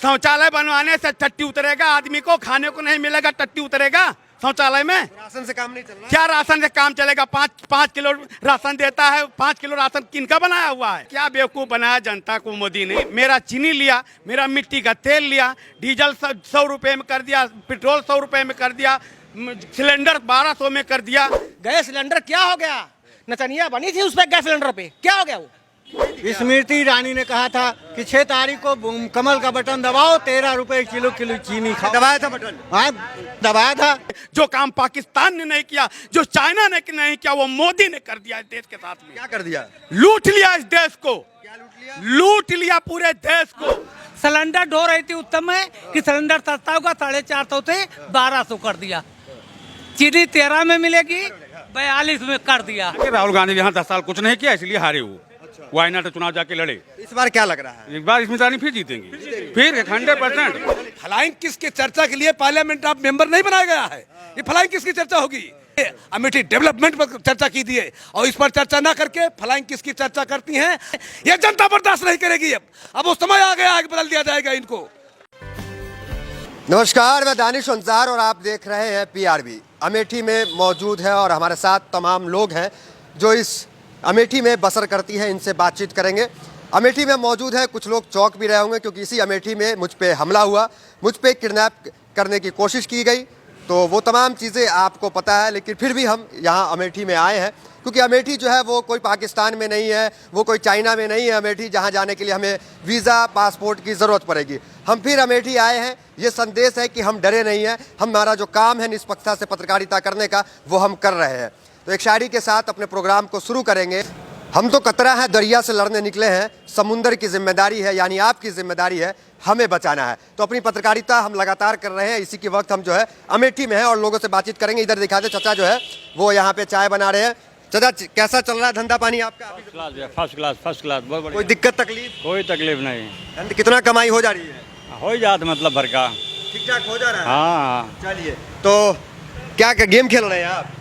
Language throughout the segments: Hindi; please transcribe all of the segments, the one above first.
शौचालय बनवाने से टट्टी उतरेगा, आदमी को खाने को नहीं मिलेगा, टट्टी उतरेगा शौचालय में। राशन से काम नहीं चल रहा। क्या राशन से काम चलेगा? 5 किलो राशन देता है। 5 किलो राशन किनका बनाया हुआ है? क्या बेवकूफ बनाया जनता को मोदी ने। मेरा चीनी लिया, मेरा मिट्टी का तेल लिया, डीजल 100 रुपए में कर दिया, पेट्रोल 100 रुपए में कर दिया, सिलेंडर 1200 में कर दिया। गैस सिलेंडर क्या हो गया? नचनिया बनी थी उस पर गैस सिलेंडर पे, क्या हो गया वो? स्मृति ईरानी ने कहा था कि 6 तारीख को कमल का बटन दबाओ, 13 रुपए किलो चीनी खाओ। दबाया था बटन? हाँ, दबाया था। जो काम पाकिस्तान ने नहीं किया, जो चाइना ने नहीं किया, वो मोदी ने कर दिया इस देश के साथ में। क्या कर दिया? लूट लिया इस देश को। क्या लूट लिया? लूट लिया पूरे देश को। सिलेंडर ढो रही थी उत्तम में कि सिलेंडर सस्ता होगा, 450 से 1200 कर दिया। चीनी 13 में मिलेगी, 42 में कर दिया। राहुल गांधी यहाँ 10 साल कुछ नहीं किया, इसलिए हारे वो। वायनाड चुनाव जाके लड़े। इस बार क्या लग रहा है? इस बार स्मृति ईरानी फिर जीतेंगी, फिर 100%। फ्लाइंग किस की चर्चा के लिए पार्लियामेंट ऑफ मेंबर नहीं बनाया गया है। ये फ्लाइंग किस की चर्चा होगी? अमेठी डेवलपमेंट पर चर्चा की थी और इस पर चर्चा ना करके फ्लाइंग किस की चर्चा करती हैं। ये जनता बर्दाश्त नहीं करेगी। अब वो समय आ गया है कि बदल दिया जाएगा इनको। नमस्कार, मैं दानिश अंसार और आप देख रहे हैं पीआरबी। अमेठी में मौजूद है और हमारे साथ तमाम लोग हैं जो इस अमेठी में बसर करती है, इनसे बातचीत करेंगे। अमेठी में मौजूद है, कुछ लोग चौंक भी रहे होंगे क्योंकि इसी अमेठी में मुझ पे हमला हुआ, मुझ पे किडनैप करने की कोशिश की गई, तो वो तमाम चीज़ें आपको पता है। लेकिन फिर भी हम यहाँ अमेठी में आए हैं क्योंकि अमेठी जो है वो कोई पाकिस्तान में नहीं है, वो कोई चाइना में नहीं है। अमेठी जहाँ जाने के लिए हमें वीज़ा पासपोर्ट की ज़रूरत पड़ेगी। हम फिर अमेठी आए हैं, ये संदेश है कि हम डरे नहीं हैं, हमारा जो काम है निष्पक्षता से पत्रकारिता करने का वो हम कर रहे हैं। तो एक शायरी के साथ अपने प्रोग्राम को शुरू करेंगे। हम तो कतरा है दरिया से लड़ने निकले हैं, समुंदर की जिम्मेदारी है, यानी आपकी जिम्मेदारी है हमें बचाना है। तो अपनी पत्रकारिता हम लगातार कर रहे हैं। इसी के वक्त हम जो है अमेठी में हैं और लोगों से बातचीत करेंगे। इधर दिखाते चाचा जो है वो यहाँ पे चाय बना रहे हैं। चाचा कैसा चल रहा है धंधा पानी आपका? फर्स्ट क्लास बहुत बढ़िया। कोई दिक्कत तकलीफ? कोई तकलीफ नहीं। कितना कमाई हो जा रही है? हो जाता मतलब भर का ठीक ठाक हो जा रहा है। हाँ। चलिए, तो क्या गेम खेल रहे हैं आप?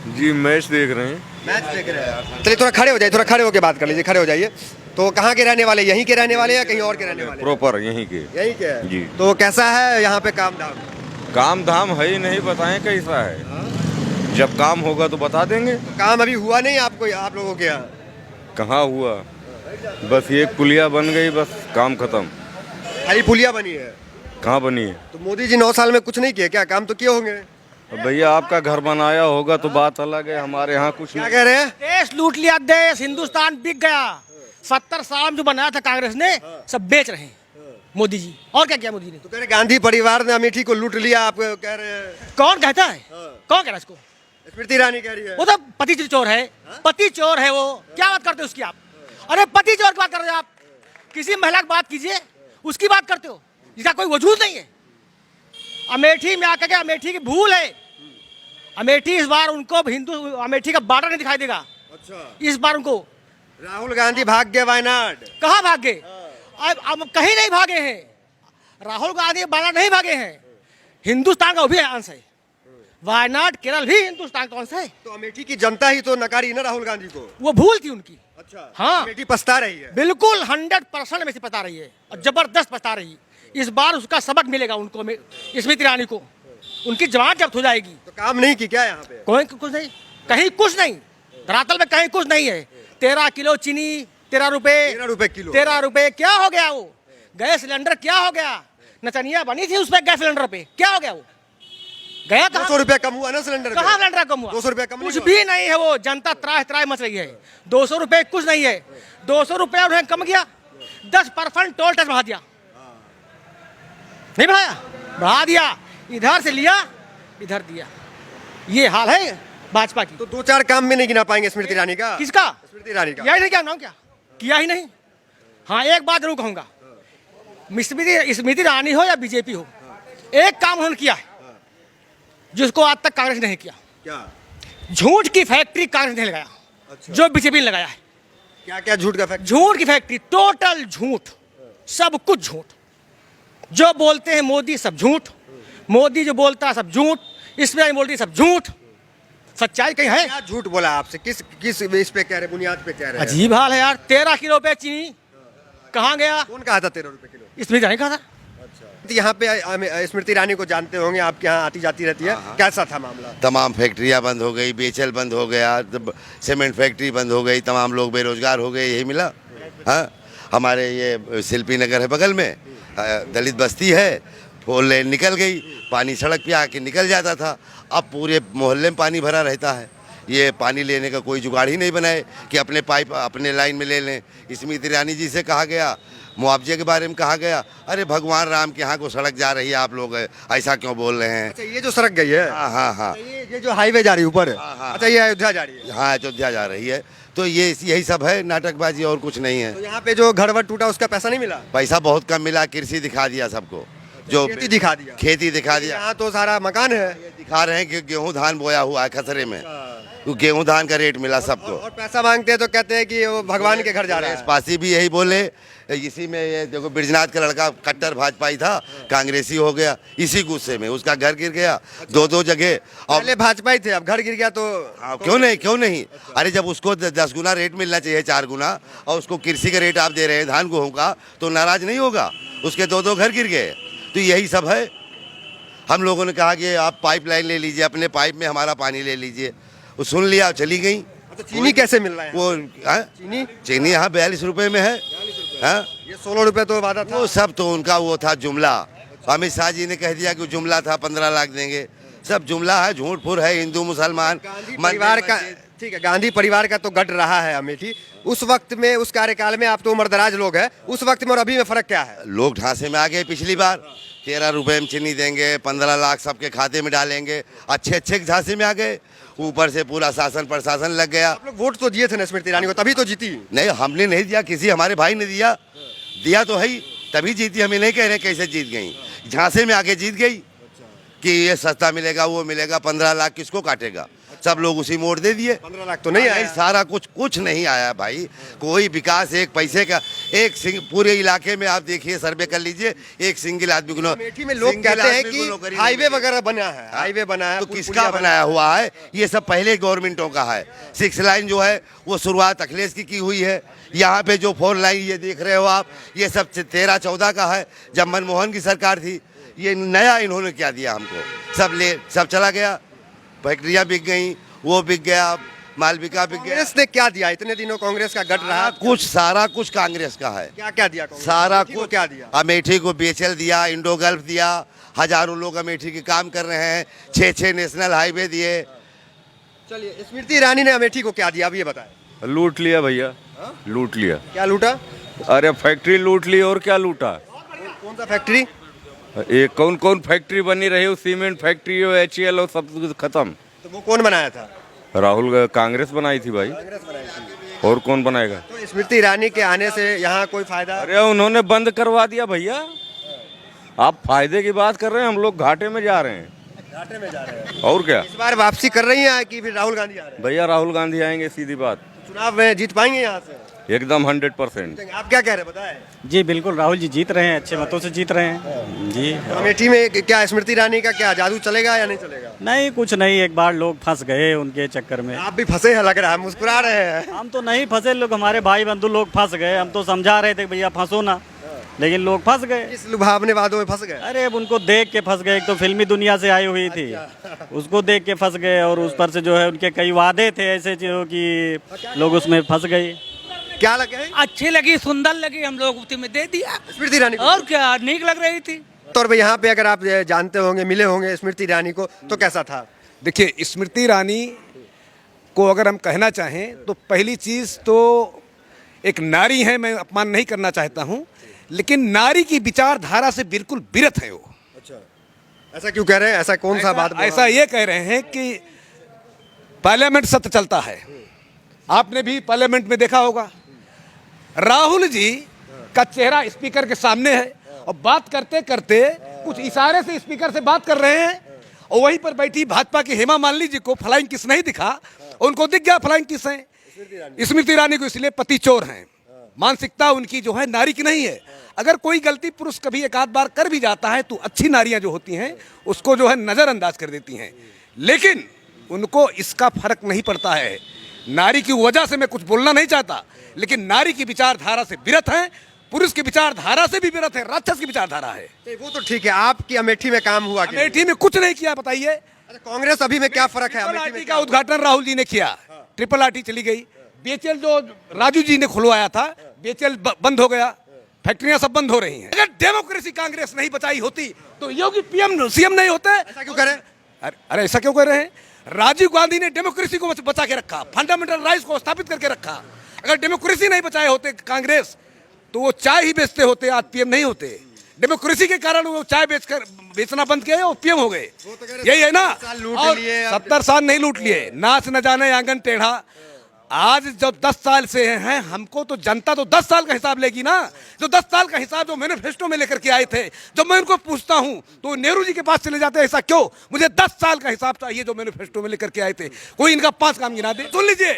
जी मैच देख रहे हैं। मैच देख रहे हैं। चलिए थोड़ा खड़े हो जाइए, थोड़ा खड़े होकर बात कर लीजिए, खड़े हो जाइए। तो कहाँ के रहने वाले? यहीं के रहने वाले या कहीं और के रहने वाले? प्रॉपर यहीं के। यहीं के हैं? जी। तो कैसा है यहाँ पे काम धाम? काम धाम है ही नहीं, बताएं कैसा है। जब काम होगा तो बता देंगे। तो काम अभी हुआ नहीं आपको, आप लोगों के यहाँ? कहाँ हुआ, बस एक पुलिया बन गई, बस काम खत्म। खाली पुलिया बनी है? कहाँ बनी है? तो मोदी जी 9 साल में कुछ नहीं किए क्या? काम तो किए होंगे। भैया आपका घर बनाया होगा तो बात अलग है, हमारे यहाँ कुछ क्या नहीं। कह रहे हैं? देश लूट लिया, देश हिंदुस्तान बिक गया। 70 साल में जो बनाया था कांग्रेस ने सब बेच रहे हैं मोदी जी। और क्या किया मोदी ने? तो कह रहे गांधी परिवार ने अमेठी को लूट लिया, आप कह रहे हैं। कौन कहता है? कौन कह रहा है इसको? स्मृति ईरानी कह रही है। वो तो पति चोर है, पति चोर है वो। क्या बात करते हो उसकी आप? अरे पति चोर की बात कर रहे हो आप? किसी महिला की बात कीजिए, उसकी बात करते हो जिसका कोई वजूद नहीं है। अमेठी में आकर के अमेठी की भूल है। अमेठी इस बार उनको हिंदू अमेठी का बॉर्डर नहीं दिखाई देगा। अच्छा, इस बार उनको राहुल गांधी भाग गए वायनाड। कहाँ भाग गए? अब कहीं नहीं भागे हैं। राहुल गांधी बाला नहीं भागे हैं। हिंदुस्तान का वो भी अंश है। वायनाड केरल भी हिंदुस्तान का अंश है। तो अमेठी की जनता ही तो नकारी ना राहुल गांधी को। वो भूल थी उनकी। अच्छा, हाँ। अमेठी पछता रही है। बिल्कुल 100% में से पता रही है और जबरदस्त पता रही। इस बार उसका सबक मिलेगा उनको, स्मृति ईरानी को। उनकी जमानत जब्त हो जाएगी। तो काम नहीं की क्या यहाँ पे? कोई कुछ नहीं, कहीं कुछ नहीं, धरातल में कहीं कुछ नहीं है। 13 किलो चीनी 13 रुपए। 13 रुपए किलो? 13 रुपए क्या हो गया वो? गैस सिलेंडर क्या हो गया? नचनिया बनी थी उस पे गैस सिलेंडर पे, क्या हो गया वो? गया 200 रुपया कम हुआ ना सिलेंडर? कहाँ सिलेंडर कम हुआ? 200 रुपया कम कुछ नहीं भी नहीं है। वो जनता त्राह त्राह मच रही है। 200 रुपए कुछ नहीं है। 200 रुपया उन्हें कम किया, 10% टोल टैक्स बढ़ा दिया। नहीं बढ़ाया? बढ़ा दिया। इधर से लिया इधर दिया। ये हाल है भाजपा की। तो 2-4 काम में नहीं गिना पाएंगे स्मृति ईरानी का? किसका? स्मृति ईरानी का। यही नहीं क्या नाम क्या किया ही नहीं। हाँ, एक बात जरूर कहूंगा, स्मृति ईरानी हो या बीजेपी हो, एक काम उन्होंने किया है जिसको आज तक कांग्रेस ने नहीं किया। क्या? झूठ की फैक्ट्री कांग्रेस ने लगाया। अच्छा। जो बीजेपी ने लगाया है। क्या क्या झूठ का फैक्ट? झूठ की फैक्ट्री, टोटल झूठ, सब कुछ झूठ। जो बोलते हैं मोदी सब झूठ, मोदी जो बोलता है सब झूठ, इसमें बोलती सब झूठ। सच्चाई कहीं है? क्या झूठ बोला आपसे? किस इस पे कह रहे, बुनियाद पे कह रहे हैं? अजीब हाल है यार। 13 किलो पे चीनी कहाँ गया? कौन कहा था 13 रुपए किलो? इसमें जाने कहा था। अच्छा, यहाँ पे स्मृति ईरानी को जानते होंगे, आपके यहाँ आती जाती रहती है, कैसा था मामला? तमाम फैक्ट्रियां बंद हो गई, बीएचएल बंद हो गया, सीमेंट फैक्ट्री बंद हो गई, तमाम लोग बेरोजगार हो गए, यही मिला। हाँ, हमारे ये शिल्पी नगर है बगल में, दलित बस्ती है, 4 लेन निकल गई, पानी सड़क पे आके निकल जाता था, अब पूरे मोहल्ले में पानी भरा रहता है। ये पानी लेने का कोई जुगाड़ ही नहीं बनाए कि अपने पाइप अपने लाइन में ले लें। स्मृति ईरानी जी से कहा गया, मुआवजे के बारे में कहा गया, अरे भगवान राम के यहाँ को सड़क जा रही है, आप लोग ऐसा क्यों बोल रहे हैं? अच्छा, ये जो सड़क गई है, हाँ, ये जो हाईवे जा रही है ऊपर, अच्छा ये अयोध्या जा रही है? हाँ, अयोध्या जा रही है। तो ये यही सब है, नाटकबाजी और कुछ नहीं है। तो यहाँ पे जो घर वर टूटा उसका पैसा नहीं मिला? पैसा बहुत कम मिला, कृषि दिखा दिया सबको, जो खेती दिखा दिया, खेती दिखा दिया। यहाँ तो सारा मकान है, दिखा रहे हैं कि गेहूं धान बोया हुआ है खसरे में, तो गेहूं धान का रेट मिला सबको। और पैसा मांगते हैं तो कहते हैं कि वो भगवान के घर जा रहा है। पासी भी यही बोले, इसी में ये देखो बिरजनाथ का लड़का कट्टर भाजपाई था, कांग्रेसी हो गया, इसी गुस्से में उसका घर गिर गया 2-2 जगह। पहले भाजपाई थे, अब घर गिर गया तो क्यों नहीं? अरे जब उसको 10 गुना रेट मिलना चाहिए, 4 गुना, और उसको कृषि का रेट आप दे रहे हैं धान गेहूं का, तो नाराज नहीं होगा? उसके 2-2 घर गिर गए। तो यही सब है। हम लोगों ने कहा कि आप पाइपलाइन ले लीजिए, अपने पाइप में हमारा पानी ले लीजिए, वो सुन लिया, चली गई। तो चीनी कैसे मिल रहा है? वो चीनी यहाँ 42 रुपए में है। हाँ, ये 16 रुपए तो वादा था। वो सब तो उनका वो था जुमला। अमित शाह जी ने कह दिया कि जुमला था, 15 लाख देंगे, सब जुमला है, झूठ फूट है। हिंदू मुसलमान परिवार का, ठीक है, गांधी परिवार का तो गढ़ रहा है अमेठी। उस वक्त में, उस कार्यकाल में आप तो उम्रदराज लोग हैं, उस वक्त में और अभी में फर्क क्या है? लोग ढांसे में आ गए। पिछली बार 13 रुपए में चीनी देंगे, 15 लाख सबके खाते में डालेंगे, अच्छे झांसे में आ गए। ऊपर से पूरा शासन प्रशासन लग गया। आप लोग वोट तो दिए थे ना स्मृति ईरानी को, तभी तो जीती। नहीं, हमने नहीं दिया, किसी हमारे भाई ने दिया तो है ही, तभी जीती। हमें नहीं कह रहे कैसे जीत गई, झांसे में आके जीत गई कि ये सस्ता मिलेगा, वो मिलेगा। 15 लाख किसको काटेगा? सब लोग उसी मोड़ दे दिए। 15 लाख तो नहीं आया, सारा कुछ नहीं आया भाई। कोई विकास, एक पैसे का, पूरे इलाके में आप देखिए, सर्वे कर लीजिए, एक सिंगल आदमी को। अमेठी में लोग कहते हैं कि हाईवे वगैरह बना है, हाईवे बना है, तो किसका बनाया हुआ है? ये सब पहले गवर्नमेंटों का है। 6 लाइन जो है वो शुरुआत अखिलेश की हुई है। यहाँ पे जो 4 लाइन ये देख रहे हो आप, ये सब 13-14 का है, जब मनमोहन की सरकार थी। ये नया इन्होंने क्या दिया हमको? सब चला गया, फैक्ट्रियां बिक गई, वो बिक गया, माल बिका बिक गया। कांग्रेस ने क्या दिया? इतने दिनों कांग्रेस का गढ़ रहा, सारा कुछ कांग्रेस का है। क्या क्या दिया कांग्रेस? सारा अमेठी को कुछ क्या दिया? अमेठी को बीएचएल दिया, इंडो गल्फ दिया, हजारों लोग अमेठी के काम कर रहे हैं, 6 नेशनल हाईवे दिए। चलिए, स्मृति ईरानी ने अमेठी को क्या दिया, अब ये बताएं। लूट लिया भैया, लूट लिया। क्या लूटा? अरे फैक्ट्री लूट ली, और क्या लूटा? कौन सा फैक्ट्री? ये कौन फैक्ट्री बनी रही हो? सीमेंट फैक्ट्री हो, HCL हो, सब कुछ खत्म। तो वो कौन बनाया था? राहुल कांग्रेस बनाई थी भाई, कांग्रेस बनाई थी। और कौन बनाएगा? तो स्मृति ईरानी के आने से यहाँ कोई फायदा? अरे उन्होंने बंद करवा दिया भैया। आप फायदे की बात कर रहे हैं, हम लोग घाटे में जा रहे हैं। घाटे में जा रहे हैं। और क्या? इस बार वापसी कर रही है कि फिर राहुल गांधी आ रहे हैं? भैया राहुल गांधी आएंगे, सीधी बात। चुनाव में जीत पाएंगे यहाँ से? एकदम 100%। आप क्या कह रहे हैं, बताएं। जी बिल्कुल, राहुल जी जीत रहे हैं, अच्छे मतों से जीत रहे हैं जी। अमेठी में क्या स्मृति ईरानी का क्या जादू चलेगा या नहीं चलेगा? नहीं, कुछ नहीं, एक बार लोग फंस गए उनके चक्कर में। आप भी फंसे हैं लग रहा है, मुस्कुरा रहे हैं। हम तो नहीं फंसे, लोग हमारे भाई बंधु लोग फंस गए। हम तो समझा रहे थे भैया फंसो ना, लेकिन लोग फंस गए। इस लुभावने वादों में फंस गए। अरे अब उनको देख के फंस गए। एक तो फिल्मी दुनिया से आई हुई थी, उसको देख के फंस गए, और उस पर से जो है उनके कई वादे थे ऐसे जो कि लोग उसमें फंस गए। क्या लगे? अच्छी लगी, सुंदर लगी, हम लोग उसी में दे दिया। स्मृति ईरानी को? और क्या, नीक लग रही थी। तौर पे यहाँ पे अगर आप जानते होंगे, मिले होंगे स्मृति ईरानी को, तो कैसा था? देखिए, स्मृति ईरानी को अगर हम कहना चाहें तो पहली चीज़ तो एक नारी है, मैं अपमान नहीं करना चाहता हूँ, लेकिन नारी की विचारधारा से बिल्कुल विरत है वो। अच्छा, ऐसा क्यों कह रहे हैं? ऐसा कौन सा बात? ऐसा ये कह रहे हैं कि पार्लियामेंट सत्र चलता है, आपने भी पार्लियामेंट में देखा होगा, राहुल जी का चेहरा स्पीकर के सामने है, और बात करते करते कुछ इशारे से स्पीकर से बात कर रहे हैं, और वहीं पर बैठी भाजपा की हेमा मालिनी जी को फ्लाइंग किस नहीं दिखा, उनको दिख गया फ्लाइंग किस है। स्मृति ईरानी को इसलिए पति चोर हैं। मानसिकता उनकी जो है नारी की नहीं है। अगर कोई गलती पुरुष कभी एक आध बार कर भी जाता है तो अच्छी नारियां जो होती हैं उसको जो है नज़रअंदाज कर देती हैं, लेकिन उनको इसका फर्क नहीं पड़ता है। नारी की वजह से मैं कुछ बोलना नहीं चाहता, लेकिन नारी की विचारधारा से विरत हैं, पुरुष की विचारधारा से भी विरत है, राक्षस की विचारधारा है। वो तो ठीक है, आपकी अमेठी में काम हुआ कि नहीं? अमेठी में कुछ नहीं किया, बताइए। अच्छा, कांग्रेस अभी में क्या फर्क है? ट्रिपल अमेठी आरटी में का क्या? उद्घाटन राहुल जी ने किया, ट्रिपल आरटी चली गई। बीएचएल जो राजू जी ने खुलवाया था, बीएचएल बंद हो गया, फैक्ट्रियां सब बंद हो रही हैं। अगर डेमोक्रेसी कांग्रेस नहीं बचाई होती तो योगी पीएम सीएम नहीं होते। ऐसा क्यों करें? अरे ऐसा क्यों कर रहे हैं? राजीव गांधी ने डेमोक्रेसी को बचा के रखा, फंडामेंटल राइट्स को स्थापित करके रखा। अगर डेमोक्रेसी नहीं बचाए होते कांग्रेस तो वो चाय ही बेचते होते, आज पीएम नहीं होते। डेमोक्रेसी के कारण वो चाय बेचना बंद किए और पीएम हो गए। यही है ना। 70 साल नहीं लूट लिए, नाच न जाने आंगन टेढ़ा। आज जब 10 साल से हैं हमको, तो जनता तो 10 साल का हिसाब लेगी ना। जो 10 साल का हिसाब जो मैनिफेस्टो में लेकर के आए थे, जब मैं उनको पूछता हूं तो नेहरू जी के पास चले जाते हैं। ऐसा क्यों? मुझे 10 साल का हिसाब चाहिए जो मैनिफेस्टो में लेकर के आए थे। कोई इनका 5 काम गिना दे। सुन लीजिए,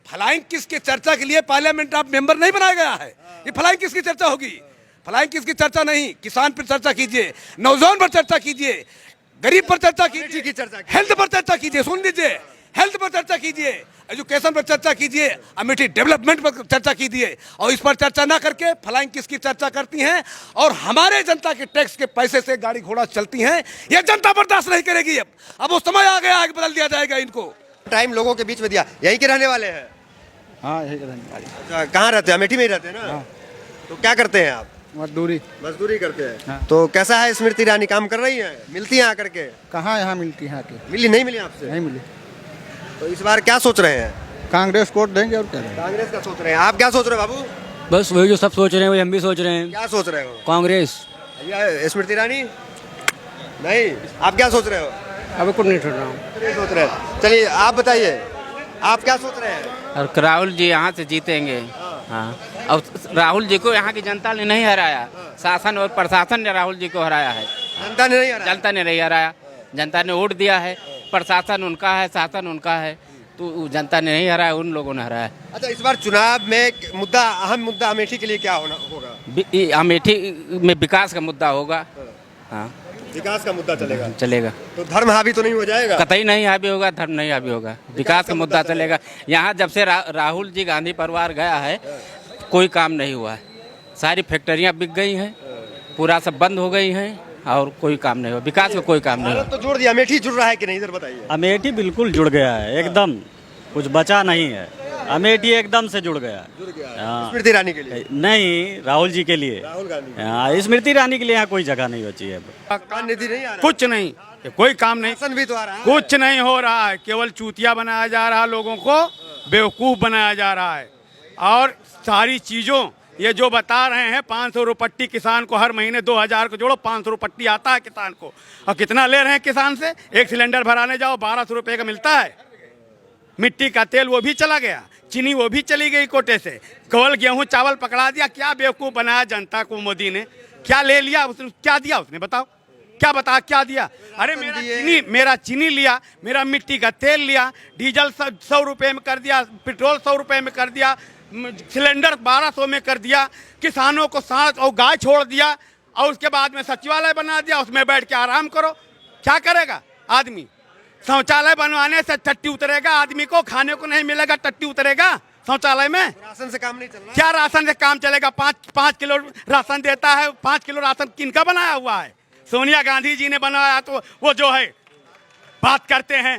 फ्लाइंग किस की चर्चा के लिए पार्लियामेंट ऑफ मेंबर नहीं बनाया गया है। ये फ्लाइंग किस की चर्चा होगी? फ्लाइंग किस की चर्चा नहीं। किसान पर चर्चा कीजिए, नौजवान पर चर्चा कीजिए, गरीब पर चर्चा कीजिए, हेल्थ पर चर्चा कीजिए। सुन लीजिए, हेल्थ पर चर्चा कीजिए, एजुकेशन पर चर्चा कीजिए, अमेठी डेवलपमेंट पर चर्चा कीजिए। और इस पर चर्चा ना करके फ्लाइंग किसकी चर्चा करती हैं और हमारे जनता के टैक्स के पैसे से गाड़ी घोड़ा चलती हैं। ये जनता बर्दाश्त नहीं करेगी। अब वो समय आ गया, आगे बदल दिया जाएगा इनको। टाइम लोगों के बीच में दिया। यहीं के रहने वाले हैं? हाँ यही रहने वाली। अच्छा, कहाँ रहते हैं? अमेठी में ही रहते हैं ना? तो क्या करते हैं आप? मजदूरी करते हैं। हाँ। तो कैसा है स्मृति ईरानी, काम कर रही है? मिलती है आकर के? कहाँ यहाँ मिलती है आके? मिली नहीं मिली आपसे? नहीं मिली। तो इस बार क्या सोच रहे हैं? कांग्रेस को वोट देंगे और क्या। कांग्रेस का सोच रहे हैं। आप क्या सोच रहे हैं बाबू? बस वही जो सब सोच रहे हैं वही हम भी सोच रहे हैं, क्या सोच रहे हो? कांग्रेस। या स्मृति ईरानी? नहीं, आप क्या सोच रहे हो? अब कुछ नहीं सोच रहा हूँ। नहीं सोच रहे हैं। चलिए आप बताइए, आप क्या सोच रहे हैं? और राहुल जी यहाँ से जीतेंगे। हाँ, और राहुल जी को यहाँ की जनता ने नहीं हराया, शासन और प्रशासन ने राहुल जी को हराया है। जनता ने नहीं हराया? जनता ने नहीं हराया, जनता ने वोट दिया है। प्रशासन उनका है, शासन उनका है, तो जनता ने नहीं हराया, उन लोगों ने हराया। अच्छा, इस बार चुनाव में मुद्दा, अहम मुद्दा अमेठी के लिए क्या होगा? अमेठी में विकास का मुद्दा होगा। हाँ, विकास का मुद्दा चलेगा। चलेगा। तो धर्म हावी तो नहीं हो जाएगा? कतई नहीं हावी होगा, धर्म नहीं हावी होगा, विकास का मुद्दा चलेगा। यहाँ जब से राहुल जी गांधी परिवार गया है कोई काम नहीं हुआ है। सारी फैक्ट्रियाँ बिक गई हैं, पूरा सब बंद हो गई हैं और कोई काम नहीं हुआ, विकास का कोई काम नहीं हुआ। तो जोड़ दिया। अमेठी जुड़ रहा है कि नहीं, इधर बताइए। अमेठी बिल्कुल जुड़ गया है, एकदम कुछ बचा नहीं है। अमेठी एकदम से जुड़ गया। हाँ। स्मृति ईरानी के लिए नहीं, राहुल जी के लिए। राहुल गांधी। हाँ, स्मृति ईरानी के लिए यहाँ कोई जगह नहीं बची है। कान निधि नहीं आ रहा? कुछ नहीं, कोई काम नहीं, राशन भी तो आ रहा है। कुछ नहीं हो रहा है। केवल चूतिया बनाया जा रहा है, लोगों को बेवकूफ़ बनाया जा रहा है। और सारी चीज़ों ये जो बता रहे हैं, 500 रुपये पट्टी किसान को हर महीने 2000 को जोड़ो, 500 रुपये पट्टी आता है किसान को। और कितना ले रहे हैं किसान से? एक सिलेंडर भराने जाओ 1200 रुपये का मिलता है। मिट्टी का तेल वो भी चला गया, चीनी वो भी चली गई कोटे से, केवल गेहूं चावल पकड़ा दिया। क्या बेवकूफ़ बनाया जनता को मोदी ने? क्या ले लिया उसने? क्या दिया उसने? बताओ, क्या दिया? अरे मेरा चीनी लिया, मेरा मिट्टी का तेल लिया, डीजल 100 रुपये में कर दिया, पेट्रोल 100 रुपये में कर दिया, सिलेंडर 1200 में कर दिया, किसानों को सांस और गाय छोड़ दिया, और उसके बाद में सचिवालय बना दिया, उसमें बैठ के आराम करो। क्या करेगा आदमी? शौचालय बनवाने से टट्टी उतरेगा, आदमी को खाने को नहीं मिलेगा, टट्टी उतरेगा शौचालय में। राशन से काम नहीं चल रहा? क्या राशन से काम चलेगा? 5 किलो राशन देता है। 5 किलो राशन किनका बनाया हुआ है? सोनिया गांधी जी ने बनाया। तो वो जो है बात करते हैं,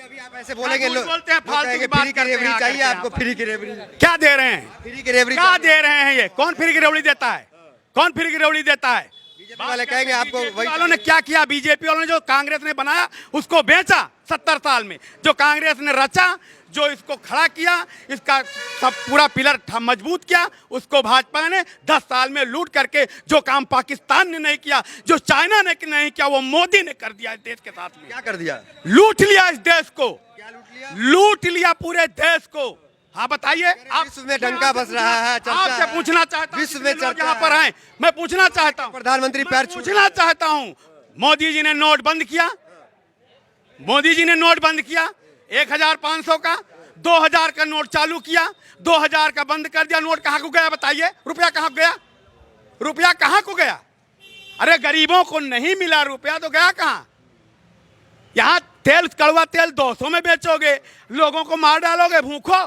अभी आप ऐसे बोलेंगे, लोग बोलते हैं फालतू की बात करते हैं। चाहिए आपको फ्री की रेवड़ी? क्या दे रहे हैं? फ्री की रेवड़ी क्या दे रहे हैं? ये कौन फ्री की रेवड़ी देता है? कौन फ्री की रेवड़ी देता है? बीजेपी वाले कहेंगे आपको। बीजेपी वालों ने क्या किया? बीजेपी वालों ने जो कांग्रेस ने बनाया उसको बेचा 70 साल में। जो कांग्रेस ने रचा, जो इसको खड़ा किया, इसका सब पूरा पिलर मजबूत किया, उसको भाजपा ने 10 साल में लूट करके, जो काम पाकिस्तान ने नहीं किया, जो चाइना ने नहीं किया, वो मोदी ने कर दिया। इस देश के साथ में क्या कर दिया? लूट लिया इस देश को। क्या लूट लिया? लूट लिया पूरे देश को। हाँ बताइए। आप विश्व में डंका बज रहा है, चर्चा आपसे है। पूछना चाहता हूं, विश्व में चर्चा यहाँ पर आए, मैं पूछना चाहता हूँ, प्रधानमंत्री पैर छू- पूछना चाहता हूँ, मोदी जी ने नोट बंद किया, मोदी जी ने नोट बंद किया 1500 का, 2000 का नोट चालू किया, 2000 का बंद कर दिया। नोट कहाँ को गया बताइए? रुपया कहाँ को गया? रुपया कहाँ को गया? अरे गरीबों को नहीं मिला रुपया तो गया कहाँ? यहाँ तेल, कड़वा तेल 200 में बेचोगे, लोगों को मार डालोगे, भूखो।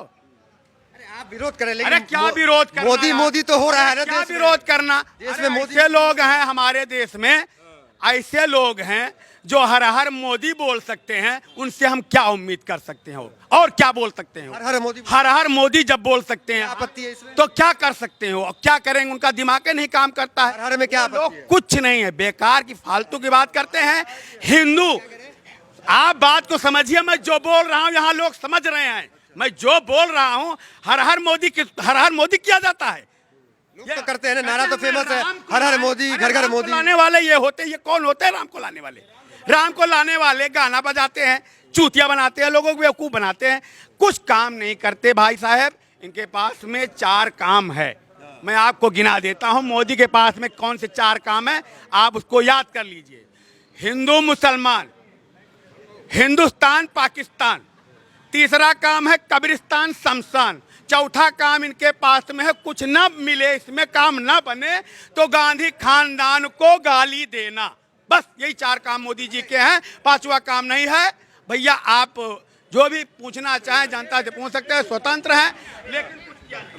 आप विरोध करें, लेकिन अरे क्या विरोध करना मोदी यार? मोदी तो हो रहा है ना क्या देश में। विरोध करना? देश में मोदी ऐसे लोग हैं हमारे देश में, ऐसे लोग हैं जो हर हर मोदी बोल सकते हैं, उनसे हम क्या उम्मीद कर सकते हैं? और क्या बोल सकते हैं? हर मोदी, हर हर मोदी जब बोल सकते हैं आपत्ति है इसमें? तो क्या कर सकते हो? क्या करेंगे? उनका दिमाग नहीं काम करता है। हर में क्या लोग आपत्ति है? कुछ नहीं है, बेकार की फालतू की बात करते हैं। हिंदू, आप बात को समझिए, मैं जो बोल रहा हूँ यहाँ लोग समझ रहे हैं। मैं जो बोल रहा हूँ हर हर मोदी किया जाता है। लोग तो करते हैं ना, नारा तो फेमस है, हर हर मोदी, घर घर मोदी। लाने वाले ये होते हैं, ये कौन होते हैं? राम को लाने वाले। राम को लाने वाले गाना बजाते हैं, चूतिया बनाते हैं, लोगों को बेवकूफ बनाते हैं, कुछ काम नहीं करते भाई साहब। इनके पास में 4 काम है, मैं आपको गिना देता हूं। मोदी के पास में कौन से 4 काम है, आप उसको याद कर लीजिए। हिंदू मुसलमान, हिंदुस्तान पाकिस्तान, तीसरा काम है कब्रिस्तान शमशान, चौथा काम इनके पास में है कुछ न मिले, इसमें काम न बने तो गांधी खानदान को गाली देना। बस यही 4 काम मोदी जी के हैं, 5वां काम नहीं है। भैया आप जो भी पूछना चाहें जनता से पूछ सकते हैं, स्वतंत्र हैं। लेकिन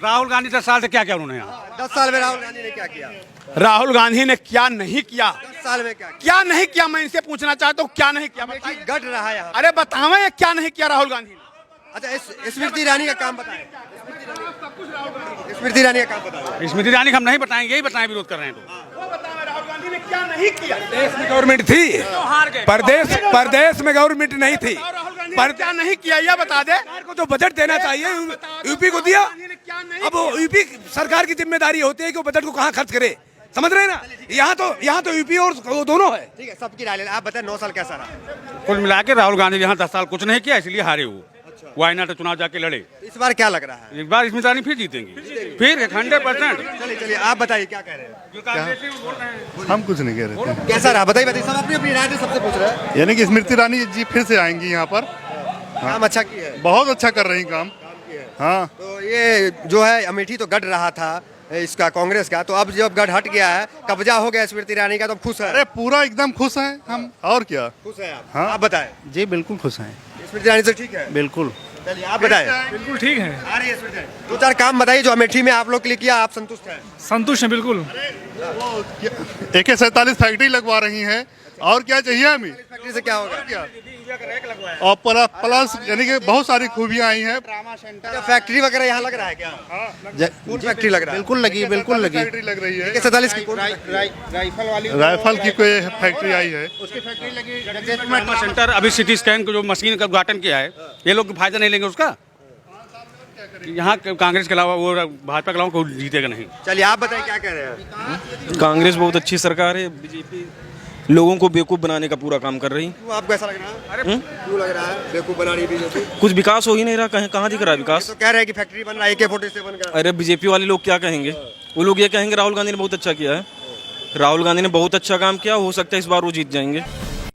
राहुल गांधी 10 साल से क्या किया उन्होंने यहाँ? 10 साल में राहुल गांधी ने क्या किया? राहुल गांधी ने क्या नहीं किया? 10 साल में क्या क्या नहीं किया? मैं इनसे पूछना चाहता हूँ, क्या नहीं किया? किया? गढ़ रहा है यहाँ। अरे बताओ ये क्या नहीं किया राहुल गांधी ने? अच्छा, स्मृति ईरानी का काम बताएं। स्मृति ईरानी का काम बताएं। स्मृति ईरानी हम नहीं बताएंगे, यही बताएं विरोध कर रहे हैं तो। वो बताओ राहुल गांधी ने क्या नहीं किया? देश में गवर्नमेंट थी, प्रदेश में गवर्नमेंट नहीं थी। पर क्या नहीं किया ये बता दे। सरकार को जो बजट देना चाहिए यूपी को दिया। अब यूपी सरकार की जिम्मेदारी होती है कि वो बजट को कहाँ खर्च करे, समझ रहे हैं ना? यहाँ तो यूपी और वो दोनों है। ठीक है, सबकी राय लेना। आप बताएं 9 साल कैसा रहा? कुल मिला के राहुल गांधी यहाँ 10 साल कुछ नहीं किया, इसलिए हारे वो। वायनाड चुनाव जाके लड़े, इस बार क्या लग रहा है? इस बार स्मृति ईरानी फिर जीतेंगी, फिर 100%। चलिए आप बताइए क्या कह रहे हैं? हम कुछ नहीं कह रहे थे। कैसा रहा बताइए सब अपनी अपनी राय सबसे पूछ रहे हैं। यानी कि स्मृति ईरानी जी फिर से आएंगी यहाँ पर। काम अच्छा किया है, बहुत अच्छा कर रही काम। हाँ, तो ये जो है अमेठी तो गढ़ रहा था इसका कांग्रेस का, तो अब जब गढ़ हट गया है, कब्जा हो गया स्मृति ईरानी का, तो खुश है? अरे पूरा एकदम खुश हैं हम, और क्या। खुश है आप? हाँ। आप बताएं। जी बिल्कुल खुश हैं, स्मृति ईरानी से ठीक है? बिल्कुल। चलिए आप बताएं। बिल्कुल ठीक है, आ रही है स्मृति ईरानी। 2-4 काम बताइए जो अमेठी में आप लोग के लिए किया, आप संतुष्ट हैं? संतुष्ट है बिल्कुल। AK-47 फैक्ट्री लगवा रही है, और क्या चाहिए हमें? फैक्ट्री से क्या होगा? और प्लस यानी कि बहुत सारी खूबियाँ आई हैं। क्या फैक्ट्री वगैरह यहाँ लग रहा है क्या? कौन फैक्ट्री लग रहा है? बिल्कुल लगी, बिल्कुल लगी फैक्ट्री लग रही है। AK-47 की कौन? राइफल की कोई फैक्ट्री आई है। ट्रामा सेंटर अभी सिटी स्कैन को जो मशीन का उद्घाटन किया है, ये लोग फायदा नहीं लेंगे उसका। यहाँ कांग्रेस के अलावा वो भाजपा के अलावा कोई जीतेगा नहीं। चलिए आप बताएं क्या कह रहे हैं? कांग्रेस बहुत अच्छी सरकार है, बीजेपी लोगों को बेवकूफ़ बनाने का पूरा काम कर रही। क्यों आपको ऐसा लग रहा है? क्यों लग रहा है बेवकूफ बना रही है बीजेपी? कुछ विकास हो ही नहीं रहा, कहाँ दिख रहा है विकास? तो कह रहे हैं कि फैक्ट्री बन रहा है AK-47 का। अरे बीजेपी वाले लोग क्या कहेंगे? वो लोग ये कहेंगे राहुल गांधी ने बहुत अच्छा किया है। राहुल गांधी ने बहुत अच्छा काम किया, हो सकता है इस बार वो जीत जाएंगे।